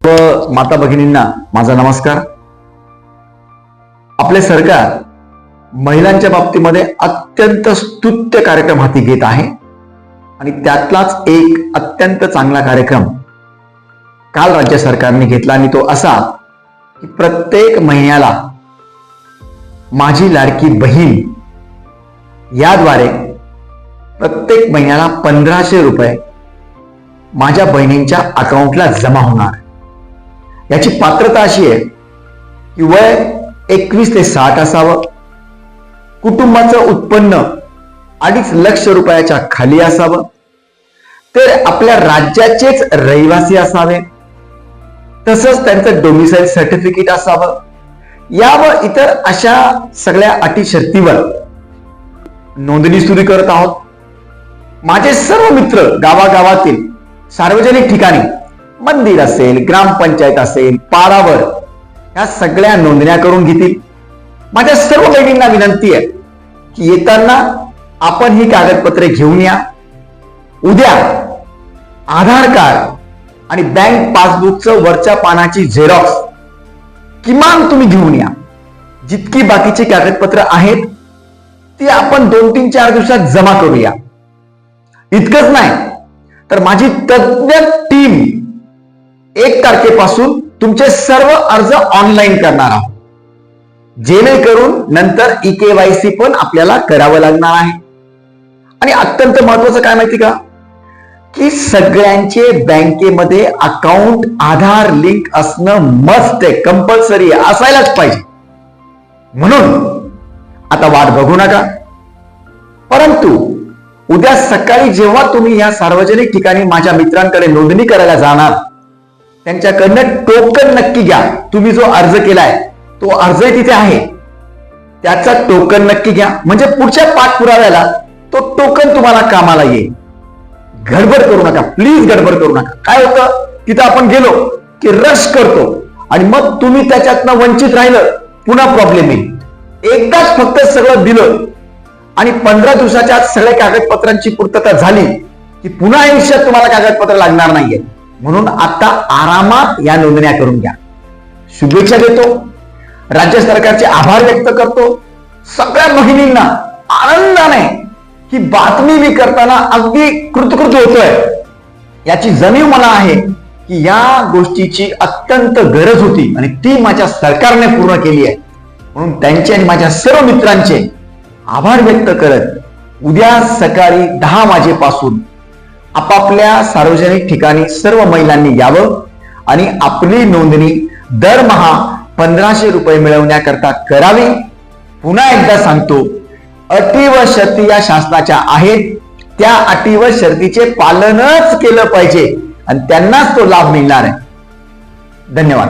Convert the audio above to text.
सर्व माता भगिनींना माझा नमस्कार। आपले सरकार महिलांच्या बाबतीमध्ये अत्यंत स्तुत्य कार्यक्रम हाती घेत आहे आणि त्यातलाच एक अत्यंत चांगला कार्यक्रम काल राज्य सरकारने घेतला आणि तो असा की प्रत्येक महिन्याला माझी लाडकी बहीण याद्वारे प्रत्येक महिन्याला 1500 रुपये माझ्या बहिणींच्या अकाउंटला जमा होणार। याची पात्रता अशी आहे की वय 21 ते 60 असावं, कुटुंबाचं उत्पन्न 2.5 लाख रुपयाच्या खाली असावं, ते आपल्या राज्याचेच रहिवासी असावे, तसंच त्यांचं डोमिसाईल सर्टिफिकेट असावं। या व इतर अशा सगळ्या अटी शर्तीवर नोंदणी सुरू करत आहोत। माझे सर्व मित्र गावागावातील सार्वजनिक ठिकाणी मंदिर असेल, ग्रामपंचायत असेल, पारावर या सगळ्या नोंदण्या करून घेतील। माझ्या सर्व बहिणींना विनंती आहे की येताना आपण ही कागदपत्रे घेऊन या। उद्या आधार कार्ड आणि बँक पासबुकचं वरच्या पानाची झेरॉक्स किमान तुम्ही घेऊन या। जितकी बाकीची कागदपत्र आहेत ती आपण 2-3-4 दिवसात जमा करूया। इतकंच नाही तर माझी तज्ञ टीम 1 तारखेपासून तुमचे सर्व अर्ज ऑनलाईन करणार आहोत, जेणेकरून नंतर EKYC पण आपल्याला करावं लागणार आहे। आणि अत्यंत महत्वाचं काय माहिती का की सगळ्यांचे बँकेमध्ये अकाउंट आधार लिंक असणं मस्ट आहे, कंपल्सरी आहे, असायलाच पाहिजे। म्हणून आता वाट बघू नका, परंतु उद्या सकाळी जेव्हा तुम्ही या सार्वजनिक ठिकाणी माझ्या मित्रांकडे नोंदणी करायला जाणार त्यांच्याकडनं टोकन नक्की घ्या। तुम्ही जो अर्ज केलाय तो अर्ज तिथे आहे, त्याचा टोकन नक्की घ्या, म्हणजे पुढच्या पाठपुराव्याला तो टोकन तुम्हाला कामाला येईल। गडबड करू नका, प्लीज गडबड करू नका। काय होतं तिथं आपण गेलो की रश करतो आणि मग तुम्ही त्याच्यातनं वंचित राहिलं, पुन्हा प्रॉब्लेम येईल। एकदाच फक्त सगळं दिलं आणि 15 दिवसाच्या आत सगळ्या कागदपत्रांची पूर्तता झाली की पुन्हा आयुष्यात तुम्हाला कागदपत्र लागणार नाहीये। म्हणून आता आरामात या नोंदण्या करून घ्या। शुभेच्छा देतो, राज्य सरकारचे आभार व्यक्त करतो। सगळ्या भगिनींना आनंदाने ही बातमी मी करताना अगदी कृतकृत होतोय। याची जाणीव मला आहे की या गोष्टीची अत्यंत गरज होती आणि ती माझ्या सरकारने पूर्ण केली आहे। म्हणून त्यांचे आणि माझ्या सर्व मित्रांचे आभार व्यक्त करत उद्या सकाळी 10 वाजेपासून आपापल्या सार्वजनिक ठिकाणी सर्व महिलांनी यावं आणि आपली नोंदणी दरमहा 1500 रुपये मिळवण्याकरता करावी। पुन्हा एकदा सांगतो, अटी व शर्ती या शासनाच्या आहेत, त्या अटी व शर्तीचे पालनच केलं पाहिजे आणि त्यांनाच तो लाभ मिळणार आहे। धन्यवाद।